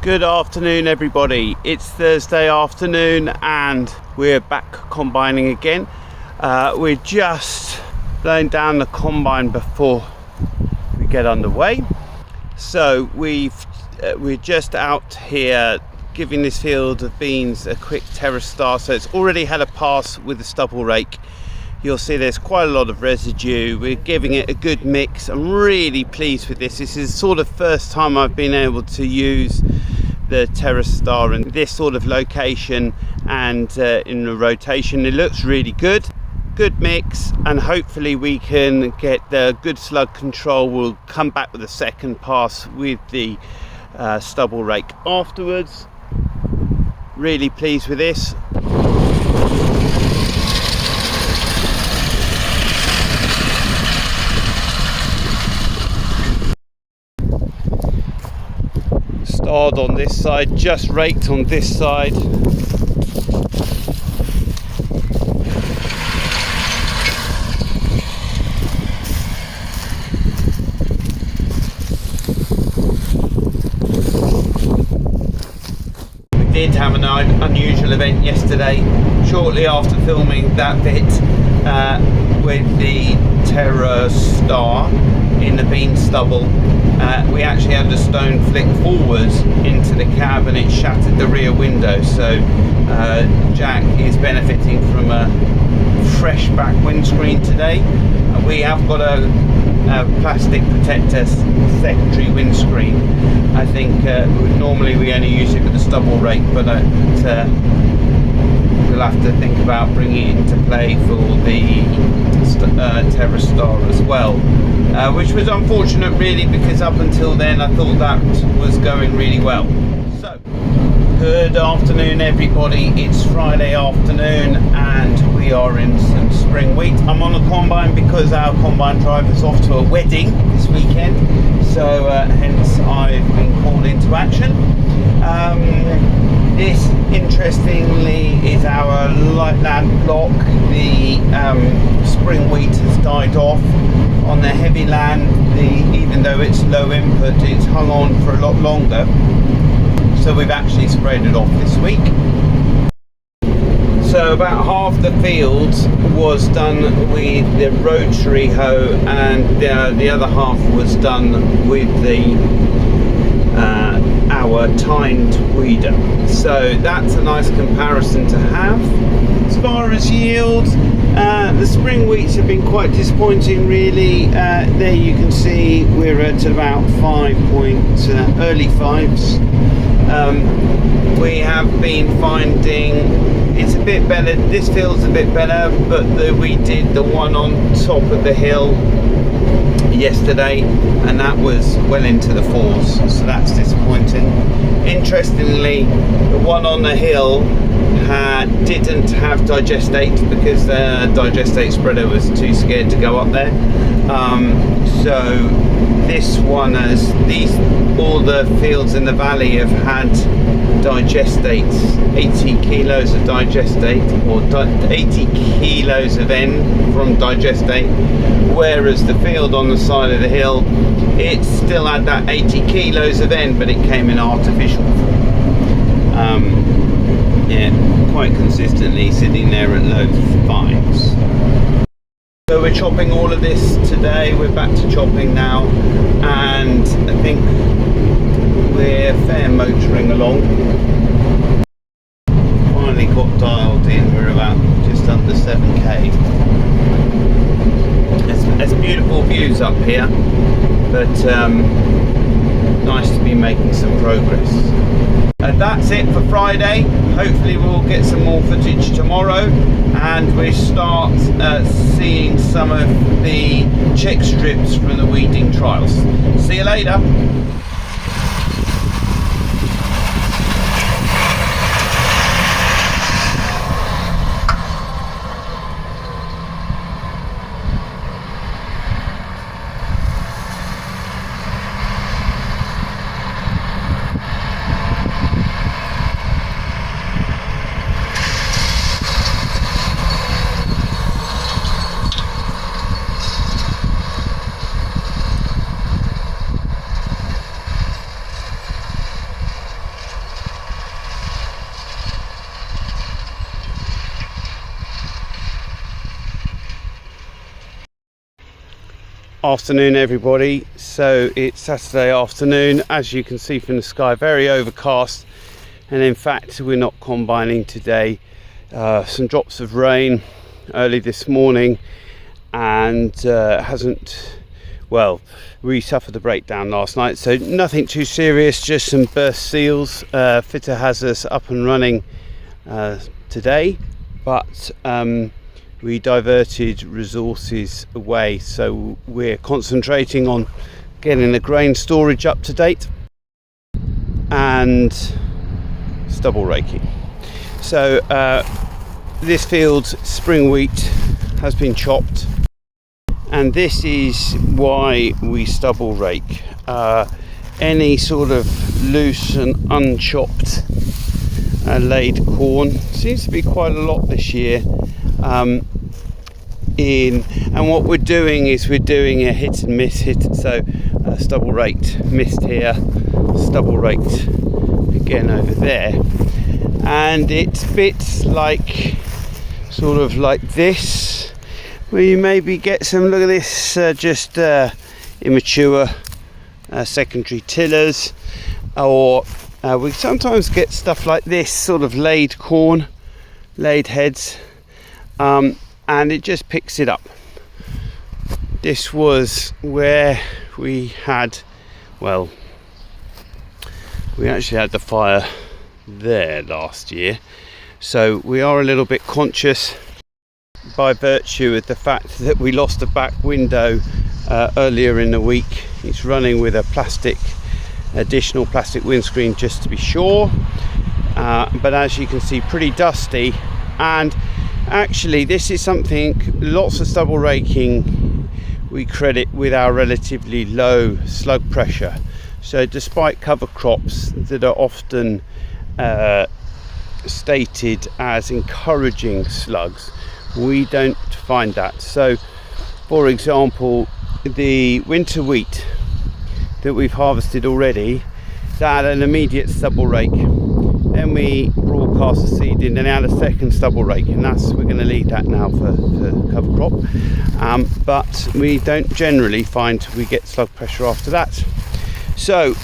Good afternoon everybody, it's Thursday afternoon and we're back combining again. We're just blowing down the combine before we get underway. So we're just out here giving this field of beans a quick terrace start. So it's already had a pass with the stubble rake. You'll see there's quite a lot of residue. We're giving it a good mix. I'm really pleased with this. This is sort of first time I've been able to use the terrace star in this sort of location and in the rotation. It looks really good. Good mix, and hopefully we can get the good slug control. We'll come back with a second pass with the stubble rake afterwards. Really pleased with this. Starred on this side, just raked on this side. We did have an unusual event yesterday, shortly after filming that bit with the Terra Star in the bean stubble. We actually had the stone flick forwards into the cab and it shattered the rear window. So Jack is benefiting from a fresh back windscreen today. We have got a plastic protector secondary windscreen. I think normally we only use it with the stubble rake, but we'll have to think about bringing it into play for the Terra Star as well, which was unfortunate really, because up until then I thought that was going really well. So good afternoon everybody, it's Friday afternoon and we are in some spring wheat. I'm on a combine because our combine driver's off to a wedding this weekend, so hence I've been called into action. This, interestingly, is our light land block. The spring wheat has died off. On the heavy land, even though it's low input, it's hung on for a lot longer. So we've actually sprayed it off this week. So about half the field was done with the rotary hoe, and the other half was done with our tined weeder. So that's a nice comparison to have. As far as yield, the spring wheats have been quite disappointing really. There you can see we're at about early fives. We have been finding it's a bit better, this field's a bit better, but we did the one on top of the hill yesterday and that was well into the fours, so that's disappointing. Interestingly, the one on the hill didn't have digestate because the digestate spreader was too scared to go up there. So this one all the fields in the valley have had digestates, 80 kilos of digestate or 80 kilos of N from digestate, whereas the field on the side of the hill, it still had that 80 kilos of N, but it came in artificial form. Yeah, quite consistently sitting there at low fives. So we're chopping all of this today. We're back to chopping now, and I think we're fair motoring along. Finally got dialed in. We're about just under 7k. It's beautiful views up here, but nice to be making some progress. That's it for Friday. Hopefully we'll get some more footage tomorrow and we start seeing some of the check strips from the weeding trials. See you later. Afternoon everybody. So it's Saturday afternoon, as you can see from the sky, very overcast, and in fact we're not combining today. Some drops of rain early this morning, and we suffered a breakdown last night, so nothing too serious, just some burst seals. Fitter has us up and running today, but we diverted resources away, so we're concentrating on getting the grain storage up to date and stubble raking. So this field's spring wheat has been chopped, and this is why we stubble rake. Any sort of loose and unchopped laid corn seems to be quite a lot this year. And what we're doing is we're doing a hit and miss so stubble raked, missed here, stubble raked again over there, and it's bits like sort of like this where you maybe get some, look at this, just immature secondary tillers, or we sometimes get stuff like this, sort of laid corn, laid heads, and it just picks it up. This was where we actually had the fire there last year, so we are a little bit conscious by virtue of the fact that we lost a back window earlier in the week. It's running with a additional plastic windscreen just to be sure, but as you can see, pretty dusty. And actually this is something, lots of stubble raking we credit with our relatively low slug pressure. So despite cover crops that are often stated as encouraging slugs, we don't find that. So for example, the winter wheat that we've harvested already, that had an immediate stubble rake. Then we broadcast the seed in and out a second stubble rake, and we're going to leave that now for cover crop. But we don't generally find we get slug pressure after that. So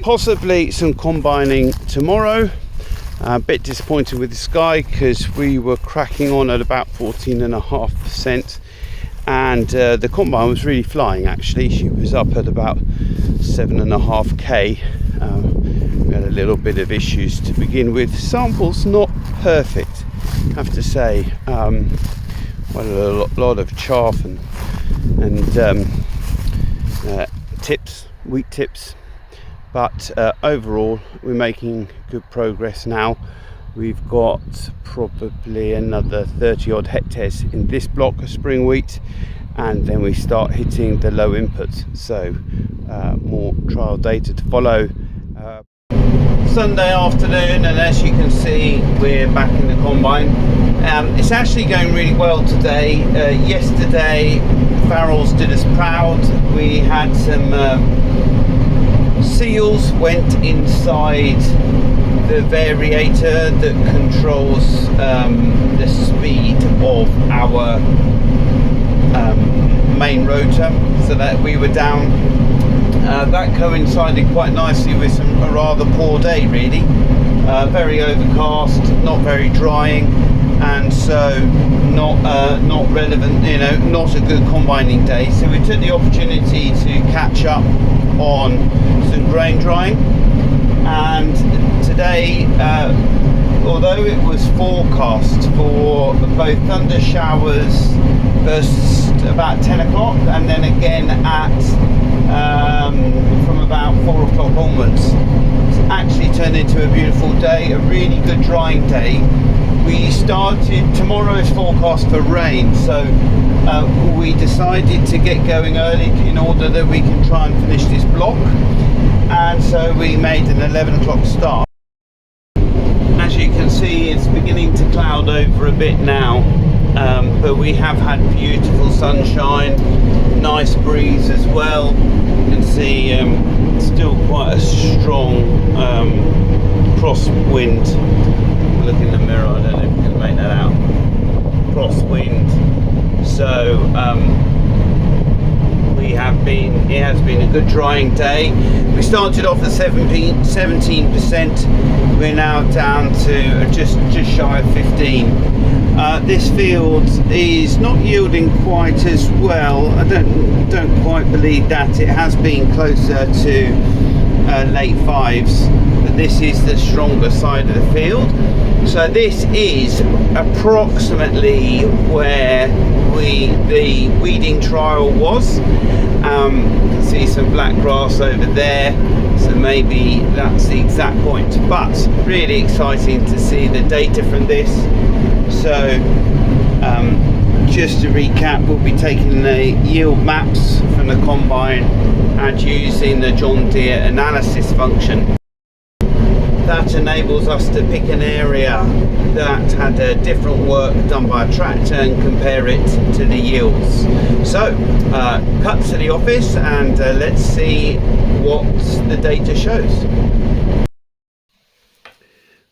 possibly some combining tomorrow. A bit disappointed with the sky because we were cracking on at about 14.5%, and the combine was really flying. Actually, she was up at about 7.5k. We had a little bit of issues to begin with. Samples not perfect, I have to say. Quite a lot of chaff and tips, wheat tips. But overall, we're making good progress now. We've got probably another 30 odd hectares in this block of spring wheat, and then we start hitting the low inputs. So more trial data to follow. Sunday afternoon, and as you can see, we're back in the combine. It's actually going really well today. Yesterday, Farrells did us proud. We had some seals went inside the variator that controls the speed of our main rotor, so that we were down. That coincided quite nicely with a rather poor day, really. Very overcast, not very drying, and so not relevant, not a good combining day. So we took the opportunity to catch up on some grain drying, and today, although it was forecast for both thunder showers first about 10 o'clock and then again at from about 4 o'clock onwards, it's actually turned into a beautiful day, a really good drying day. Tomorrow is forecast for rain, so we decided to get going early in order that we can try and finish this block, and so we made an 11 o'clock start. As you can see, it's beginning to cloud over a bit now, but we have had beautiful sunshine, nice breeze as well. You can see still quite a strong crosswind. Look in the mirror, I don't know if you can make that out. Crosswind. So we it has been a good drying day. We started off at 17%. We're now down to just shy of 15. This field is not yielding quite as well. I don't quite believe that. It has been closer to late fives, but this is the stronger side of the field. So this is approximately where the weeding trial was. You can see some black grass over there, so maybe that's the exact point, but really exciting to see the data from this. So just to recap, we'll be taking the yield maps from the combine and using the John Deere analysis function. That enables us to pick an area that had a different work done by a tractor and compare it to the yields. So cut to the office and let's see what the data shows.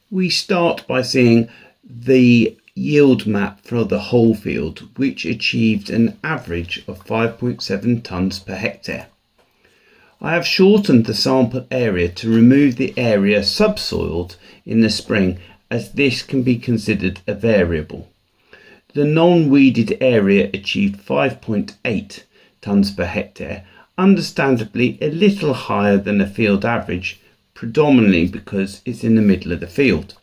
We start by seeing the yield map for the whole field, which achieved an average of 5.7 tonnes per hectare. I have shortened the sample area to remove the area subsoiled in the spring, as this can be considered a variable. The non-weeded area achieved 5.8 tonnes per hectare, understandably a little higher than the field average, predominantly because it's in the middle of the field.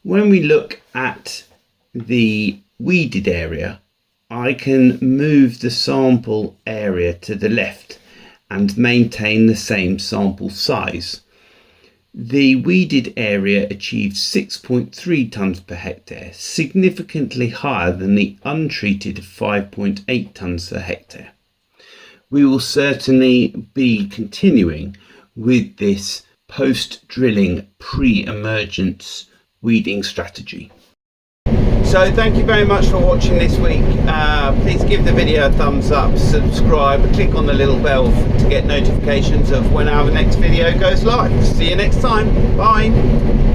When we look at the weeded area, I can move the sample area to the left and maintain the same sample size. The weeded area achieved 6.3 tonnes per hectare, significantly higher than the untreated 5.8 tonnes per hectare. We will certainly be continuing with this post-drilling pre-emergence weeding strategy. So thank you very much for watching this week. Please give the video a thumbs up, subscribe, click on the little bell to get notifications of when our next video goes live. See you next time. Bye.